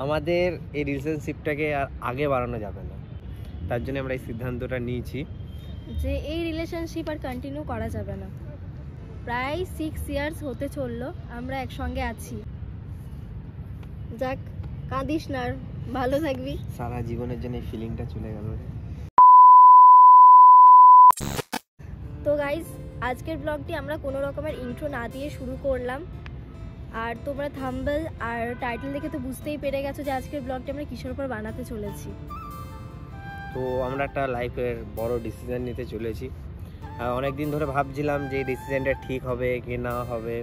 আমাদের এই রিলেশনশিপটাকে আর আগে বাড়ানো যাবে না, তার জন্য আমরা এই সিদ্ধান্তটা নিয়েছি যে এই রিলেশনশিপ আর কন্টিনিউ করা যাবে না। প্রায় 6 ইয়ার্স হতে চললো আমরা একসঙ্গে আছি। যাক, কাঁদিস না, আর ভালো থাকবি। সারা জীবনের জন্য এই ফিলিংটা চলে গেল। তো গাইজ, আজকের ব্লগটি আমরা কোনো রকমের ইন্ট্রো না দিয়ে শুরু করলাম। আর তোমরা থাম্বনেল আর টাইটেল দেখে তো বুঝতেই পেরে গেছো যে আজকের ব্লগটি আমরা কিসের উপর বানাতে চলেছি। তো আমরা একটা লাইফের বড় ডিসিশন নিতে চলেছি। অনেক দিন ধরে ভাবছিলাম যে এই ডিসিশনটা ঠিক হবে কি না হবে।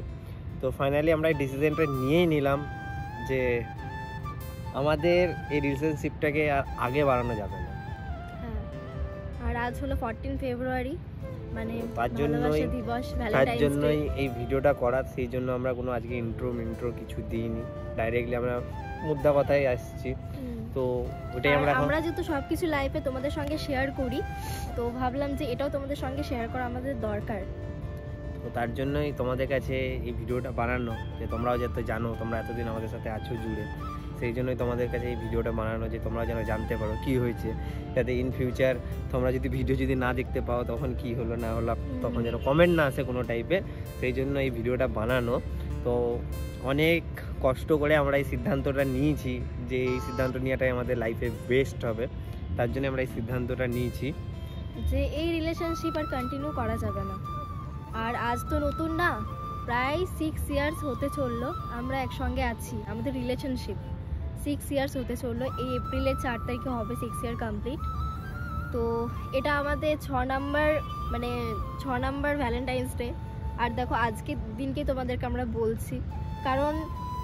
তো ফাইনালি আমরা এই ডিসিশনটা নিয়েই নিলাম যে আমাদের এই রিলেশনশিপটাকে আর আগে বাড়ানো যাবে না। হ্যাঁ, আর আজ হলো 14 ফেব্রুয়ারি, মানে তার জন্যই এই ভিডিওটা করা। সেই জন্য আমরা কোনো আজকে ইন্ট্রো কিছু দিইনি, ডাইরেক্টলি আমরা মুদ্রা কথাই আসছি। তো ওটাই আমরা যেহেতু সবকিছু লাইফে তোমাদের সঙ্গে শেয়ার করি, তো ভাবলাম যে এটাও তোমাদের সঙ্গে শেয়ার করা আমাদের দরকার। তো তার জন্যই তোমাদের কাছে এই ভিডিওটা বানানো, যে তোমরাও যাতে জানো, তোমরা এতদিন আমাদের সাথে আছো জুড়ে, সেই জন্যই তোমাদের কাছে এই ভিডিওটা বানানো, যে তোমরা যেন জানতে পারো কি হয়েছে, যাতে ইন ফিউচার তোমরা যদি ভিডিও যদি না দেখতে পাও তখন কি হলো না হলো, তখন যেন কমেন্ট না আসে কোনো টাইপের। সেই জন্য এই ভিডিওটা বানানো। তো অনেক কষ্ট করে আমরা এই সিদ্ধান্তটা নিয়েছি যে এই সিদ্ধান্ত নেওয়াটাই আমাদের লাইফে বেস্ট হবে। তার জন্য আমরা এই সিদ্ধান্তটা নিয়েছি যে এই রিলেশনশিপ আর কন্টিনিউ করা যাবে না। আর আজ তো নতুন না, প্রায় 6 ইয়ার্স হতে চললো আমরা একসঙ্গে আছি। আমাদের রিলেশনশিপ 6 ইয়ার্স হতে চললো। এই এপ্রিলের 4 তারিখে হবে 6 ইয়ার কমপ্লিট। তো এটা আমাদের 6 নাম্বার ভ্যালেন্টাইন্স ডে। আর দেখো, আজকের দিনকে তোমাদেরকে আমরা বলছি, কারণ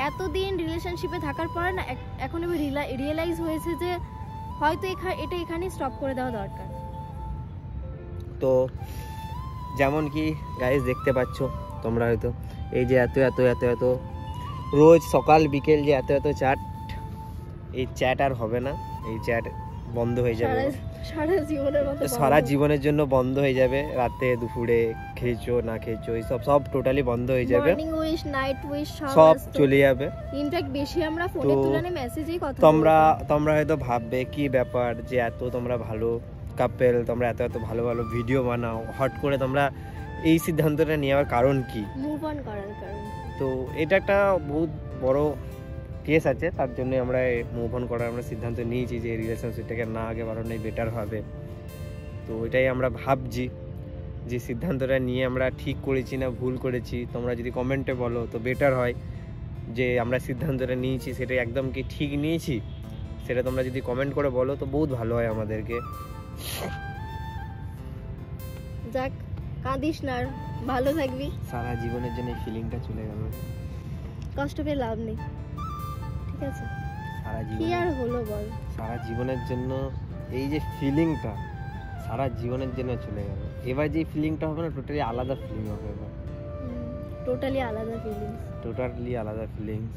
এতদিন রিলেশনশিপে থাকার পরে না এখন আমি রিয়েলাইজ হয়েছে যে হয়তো এটা এখানেই স্টপ করে দেওয়া দরকার। তো যেমন কি গাইস দেখতে পাচ্ছ তোমরা, হয়তো এই যে এত এত এত এত রোজ সকাল বিকেল যে এত এত চ্যাট, এই চ্যাট আর হবে না। এই চ্যাট বন্ধ হয়ে যাবে সারা জীবনের জন্য, বন্ধ হয়ে যাবে। রাতে দুপুরে খেয়েছো না খেয়েছো এইসব সব টোটালি বন্ধ হয়ে যাবে। মর্নিং উইশ, নাইট উইশ সব চলে যাবে। ইনফ্যাক্ট বেশি আমরা ফোনের তুলনায় মেসেজেই কথা তোমরা হয়তো ভাববে কি ব্যাপার, যে এত তোমরা ভালো কাপেল, তোমরা এত এত ভালো ভালো ভিডিও বানাও, হট করে তোমরা এই সিদ্ধান্তটা নেওয়ার কারণ কি? মুভ অন করার কারণ। তো এটা একটা বহুত বড় কেস আছে, তার জন্য আমরা মুভ অন করার আমরা সিদ্ধান্ত নিয়েছি যে রিলেশনশিপটাকে না আগে বাড়ানোই বেটার হবে। তো এটাই আমরা ভাবছি যে সিদ্ধান্তটা নিয়ে আমরা ঠিক করেছি না ভুল করেছি। তোমরা যদি কমেন্টে বলো তো বেটার হয়, যে আমরা সিদ্ধান্তটা নিয়েছি সেটা একদম কি ঠিক নিয়েছি, সেটা তোমরা যদি কমেন্ট করে বলো তো বহুত ভালো হয় আমাদেরকে। যাক, কাঁদিস না, আর ভালো থাকবি। সারা জীবনের জন্য এই ফিলিংটা চলে গেল। কষ্ট পেয়ে লাভ নেই, ঠিক আছে? সারা জীবন কি আর হলো বল, সারা জীবনের জন্য এই যে ফিলিংটা সারা জীবনের জন্য চলে গেল। এবার যে ফিলিংটা হবে না, টোটালি আলাদা ফিলিং হবে। এবার টোটালি আলাদা ফিলিংস।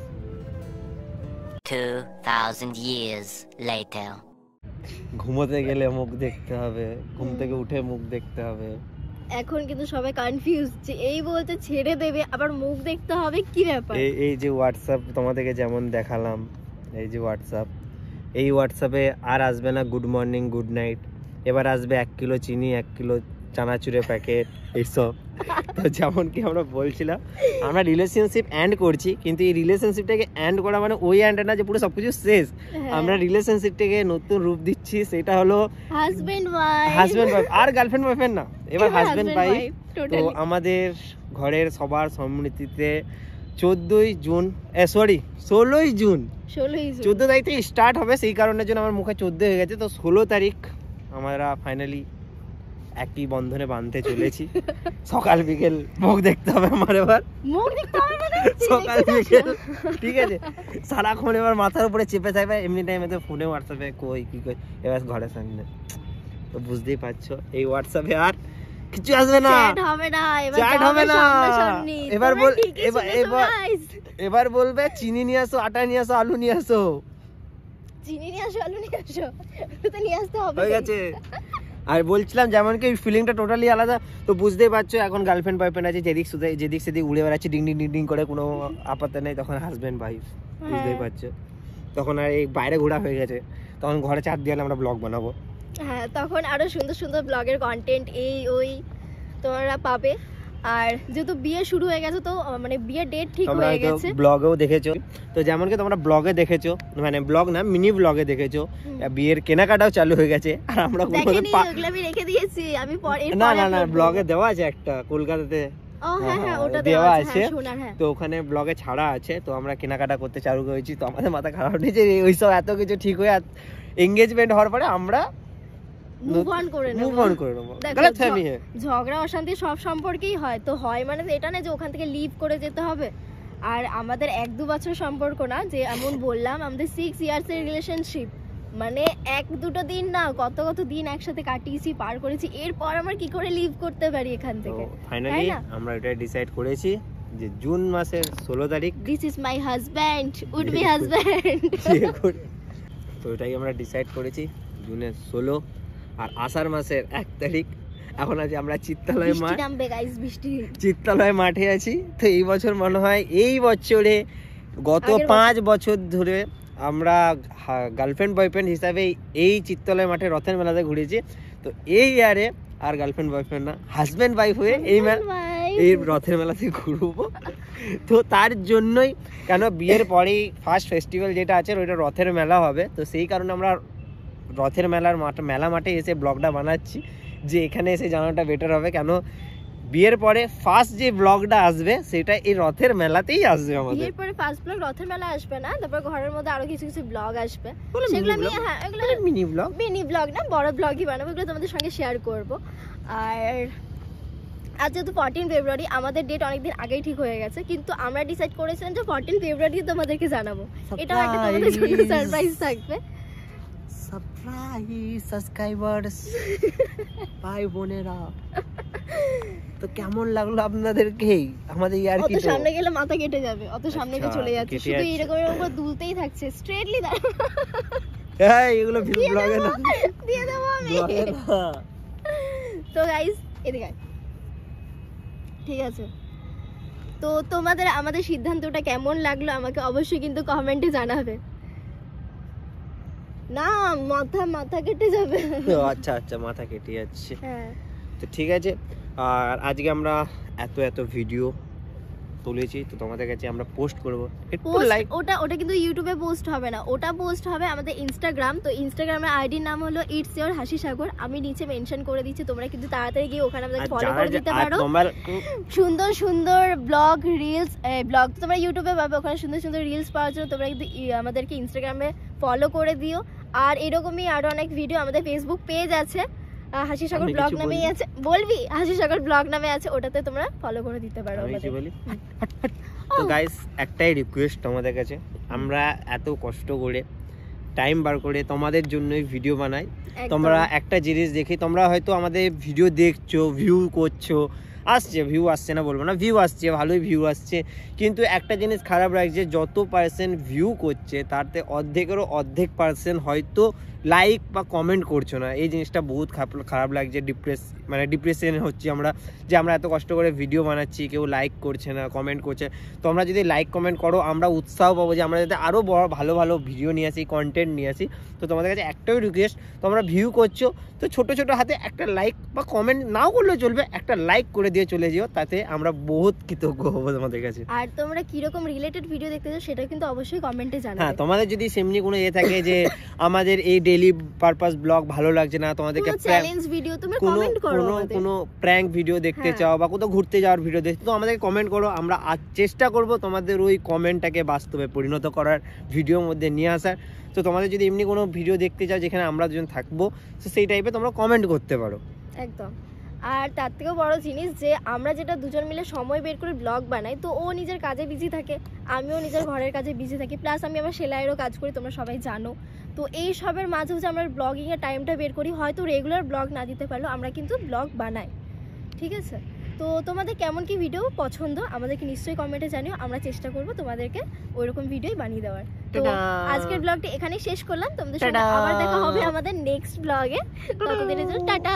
2000 years later. ঘুমোতে গেলে মুখ দেখতে হবে, ঘুম থেকে উঠে মুখ দেখতে হবে। এখন কিন্তু সবাই কনফিউজ যে এই বলতে ছেড়ে দেবে, আবার মুখ দেখতে হবে, কি ব্যাপার? এই যে হোয়াটসঅ্যাপ তোমাদেরকে যেমন দেখালাম, এই যে এই হোয়াটসঅ্যাপে আর আসবে না গুড মর্নিং গুড নাইট, এবার আসবে 1 কিলো চিনি, 1 কিলো চানাচুরের প্যাকেট, এইসব। তো যেমন কি আমরা বলছিলাম, আমরা রিলেশনশিপ এন্ড করছি, কিন্তু এই রিলেশনশিপটাকে এন্ড করা মানে ওই এন্ড না যে পুরো সবকিছু শেষ। আমরা রিলেশনশিপটাকে নতুন রূপ দিচ্ছি, সেটা হলো হাজবেন্ড ওয়াইফ আর গার্লফ্রেন্ড বয়ফ্রেন্ড না, এবার হাজবেন্ড ওয়াইফ। তো আমাদের ঘরের সবার সম্মতিতে 16ই জুন 14 তারিখ থেকে স্টার্ট হবে। সেই কারণের জন্য আমার মুখে 14 হয়ে গেছে। তো 16 তারিখ আমরা ফাইনালি একই বন্ধনে বাঁধতে চলেছি। সকাল বিকেল মুখ দেখতে হবে আমার, এবার মুখ দেখতে হবে মানে সকাল বিকেল, ঠিক আছে? সারাক্ষণ এবার মাথার উপরে চেপে থাকবে, এমনি টাইমে তো ফোনে হোয়াটসঅ্যাপে কই কি কই, এবার ঘরের সামনে। তো বুঝতেই পারছো এই হোয়াটসঅ্যাপে আর কিছু আসবে না, চ্যাট হবে না। এবার বলবে চিনি নিয়ে আসো, আটা নিয়ে আসো, আলু নিয়ে আসো। চিনি নিয়ে আসো, আলু নিয়ে আসো, তো নিয়ে আসতে হবে, হয়ে গেছে। আর বলছিলাম যেমন কি ফিলিংটা টোটালি আলাদা। তো বুঝতেই পারছো এখন গার্লফ্রেন্ড বয়ফ্রেন্ড আছে, যেদিক সেদিক উড়ে বেড়াচ্ছে, ডিং ডিং ডিং ডিং করে, কোনো আপত্তি নেই। তখন হাজবেন্ড ওয়াইফ, বুঝতেই পারছো। তখন আর এই বাইরে ঘোরা হয়ে গেছে, তখন ঘরে চার দেওয়ালে আমরা ব্লগ বানাবো। হ্যাঁ, তখন আরো সুন্দর সুন্দর ব্লগের কন্টেন্ট এই ওই তোমরা পাবে। আর যেহেতু বিয়ে শুরু হয়ে গেছে, তো মানে বিয়ের ডেট ঠিক হয়ে গেছে, ব্লগেও দেখেছো। তো যেমন কি তোমরা ব্লগে দেখেছো, মানে ব্লগ না মিনি ব্লগে দেখেছো, বিয়ের কেনাকাটাও চালু হয়ে গেছে। আর আমরা দেখেনি, ওগুলো আমি রেখে দিয়েছি, আমি পরে না ব্লগে দেওয়া আছে একটা কলকাতাতে। হ্যাঁ, ওটা দেওয়া আছে, শোনার। হ্যাঁ, তো ওখানে ব্লগে ছাড়া আছে, তো আমরা কেনাকাটা করতে চালু করেছি। তো আমাদের মাথা খারাপ নেই যে ওইসব এত কিছু ঠিক হয়ে এঙ্গেজমেন্ট হওয়ার পরে আমরা মুভ অন করে নেব। গলত ফ্যামিলি ঝগড়া অশান্তি সব সম্পর্কেই হয়, তো হয় মানে এটা না যে ওখান থেকে লিভ করে যেতে হবে। আর আমাদের 1-2 বছর সম্পর্ক না, যে এমন বললাম আমাদের 6 ইয়ার্স এর রিলেশনশিপ, মানে 1-2 দিন না, কত কত দিন একসাথে কাটিয়েছি, পার করেছি। এরপর আমরা কি করে লিভ করতে পারি এখান থেকে? ফাইনালি আমরা এটা ডিসাইড করেছি যে জুন মাসের 16 তারিখ this is my husband, would be husband. তো এটাই আমরা ডিসাইড করেছি, জুনের 16। আর আষাঢ় মাসের 1 তারিখ এখন আছি আমরা চিত্তালয় মাঠে আছি। তো এই বছর মনে হয়, এই বছরে গত 5 বছর ধরে আমরা গার্লফ্রেন্ড বয়ফ্রেন্ড হিসাবে এই চিত্তালয় মাঠে রথের মেলাতে ঘুরেছি। তো এই ইয়ারে আর গার্লফ্রেন্ড বয়ফ্রেন্ড না, হাজব্যান্ড ওয়াইফ হয়ে এই রথের মেলাতে ঘুরবো। তো তার জন্যই, কেন বিয়ের পরেই ফার্স্ট ফেস্টিভ্যাল যেটা আছে ওইটা রথের মেলা হবে। তো সেই কারণে আমরা রথের মেলা মাঠে এসে ব্লগটা বানাচ্ছি, যে এখানে এসে জানাটা বেটার হবে। কেন বিয়ের পরে ফার্স্ট যে ব্লগটা আসবে সেটা এই রথের মেলাতেই আসবে। আমাদের বিয়ের পরে ফার্স্ট ব্লগ রথের মেলা আসবে না, তারপর ঘরের মধ্যে আরো কিছু কিছু ব্লগ আসবে, সেগুলো আমি এগুলো মিনি ব্লগ না, বড় ব্লগই বানাবো, এগুলো তোমাদের সঙ্গে শেয়ার করব। আর আজ যেহেতু 14 ফেব্রুয়ারি, আমাদের ডেট অনেকদিন আগেই ঠিক হয়ে গেছে, কিন্তু আমরা ডিসাইড করেছিলাম যে 14 ফেব্রুয়ারি তোমাদেরকে জানাবো। এটাও একটা তোমাদের জন্য সারপ্রাইজ থাকবে। সাবস্ক্রাইবার্স ভাই বোনেরা, তো কেমন লাগলো আপনাদেরকে আমাদের ইয়ার্কি? অত সামনে গেলে মাথা কেটে যাবে, অত সামনে গিয়ে চলে যাচ্ছে, শুধু এরকম এরকম দুলতেই থাকছে, স্ট্রেটলি হ্যাঁ, এগুলো ব্লগে না দিয়ে দেবো আমি। তো গাইস এদিকে ঠিক আছে, তো তোমাদের আমাদের সিদ্ধান্তটা কেমন লাগলো আমাকে অবশ্যই কিন্তু কমেন্টে জানাবে। না মাথা কেটে যাবে। আচ্ছা মাথা কেটে যাচ্ছে। হ্যাঁ, তো ঠিক আছে। আর আজকে আমরা এত ভিডিও তুলেছি, তো তোমাদের কাছে আমরা পোস্ট করবো। ওটা কিন্তু ইউটিউবে পোস্ট হবে না, ওটা পোস্ট হবে আমাদের ইনস্টাগ্রাম। তো ইনস্টাগ্রামের আইডির নাম হলো ইটস ইওর হাসি সাগর, আমি নিচে মেনশন করে দিচ্ছি, তোমরা কিন্তু তাড়াতাড়ি গিয়ে ওখানে আমাদের ফলো করে দিতে পারো। সুন্দর সুন্দর ব্লগ রিলস, ব্লগ তো তোমরা ইউটিউবে পাবে, ওখানে সুন্দর সুন্দর রিলস পাওয়ার জন্য তোমরা কিন্তু আমাদেরকে ইনস্টাগ্রামে ফলো করে দিও। আর এরকমই আরো অনেক ভিডিও আমাদের ফেসবুক পেজ আছে, হাসি সাগর ব্লগ নামেই আছে, বলবি হাসি সাগর ব্লগ নামে আছে, ওটাতে তোমরা ফলো করে দিতে পারো। তো গাইস একটাই রিকোয়েস্ট তোমাদের কাছে, আমরা এত কষ্ট করে টাইম বার করে তোমাদের জন্যই ভিডিও বানাই। তোমরা একটা জিনিস দেখি, তোমরা হয়তো আমাদের ভিডিও দেখছো, ভিউ করছো, ভিউ আসছে না বলবো না, ভিউ আসছে, ভালোই ভিউ আসছে, কিন্তু একটা জিনিস খারাপ লাগছে, যত পার্সেন্ট ভিউ করছে তাতে অর্ধেকেরও অর্ধেক পার্সেন্ট হয়তো লাইক বা কমেন্ট করছো না। এই জিনিসটা বহুত খারাপ লাগছে, ডিপ্রেশন হচ্ছে আমরা, যে আমরা এত কষ্ট করে ভিডিও বানাচ্ছি, কেউ লাইক করছে না, কমেন্ট করছে। তোমরা যদি লাইক কমেন্ট করো আমরা উৎসাহ পাবো যে আমরা যাতে আরও ভালো ভালো ভিডিও নিয়ে আসি, কন্টেন্ট নিয়ে আসি। তো তোমাদের কাছে একটাই রিকোয়েস্ট, তোমরা ভিউ করছো তো ছোট হাতে একটা লাইক বা কমেন্ট নাও করলেও চলবে, একটা লাইক করে দিয়ে চলে যেও, তাতে আমরা বহুত কৃতজ্ঞ হবো তোমাদের কাছে। আর তোমরা কিরকম রিলেটেড ভিডিও দেখতে চাও সেটা কিন্তু অবশ্যই কমেন্টে জানাবে। হ্যাঁ, তোমাদের যদি সেমনি কোনো থাকে যে আমাদের এই ডেইলি পারপাস ব্লগ ভালো লাগছে না, তোমাদেরকে চ্যালেঞ্জ ভিডিও তোমরা কমেন্ট করো, কোনো প্র্যাঙ্ক ভিডিও দেখতে চাও বা কোথাও ঘুরতে যাওয়ার ভিডিও দেখতে, তো আমাদেরকে কমেন্ট করো, আমরা চেষ্টা করব তোমাদের ওই কমেন্টটাকে বাস্তবে পরিণত করার, ভিডিওর মধ্যে নিয়ে আসার। তো তোমাদের যদি এমনি কোনো ভিডিও দেখতে চাও যেখানে আমরা দুজন থাকবো, তো সেই টাইপে তোমরা কমেন্ট করতে পারো। একদম। আর তার থেকেও বড় জিনিস যে আমরা যেটা দুজন মিলে সময় বের করে ব্লগ বানাই, তো ও নিজের কাজে বিজি থাকে, আমিও নিজের ঘরের কাজে বিজি থাকি, প্লাস আমি আমার সেলাইয়েরও কাজ করি, তোমরা সবাই জানো। তো এই সবের মাঝে হচ্ছে আমরা ব্লগিংয়ের টাইমটা বের করি, হয়তো রেগুলার ব্লগ না দিতে পারলেও আমরা কিন্তু ব্লগ বানাই, ঠিক আছে? তো তোমাদের কেমন কি ভিডিও পছন্দ আমাদেরকে নিশ্চয়ই কমেন্টে জানিও, আমরা চেষ্টা করব তোমাদেরকে ওইরকম ভিডিওই বানিয়ে দেওয়ার। তো আজকের ব্লগটি এখানেই শেষ করলাম, তোমাদের সাথে আবার দেখা হবে আমাদের নেক্সট ব্লগে। ততদিনের জন্য টাটা।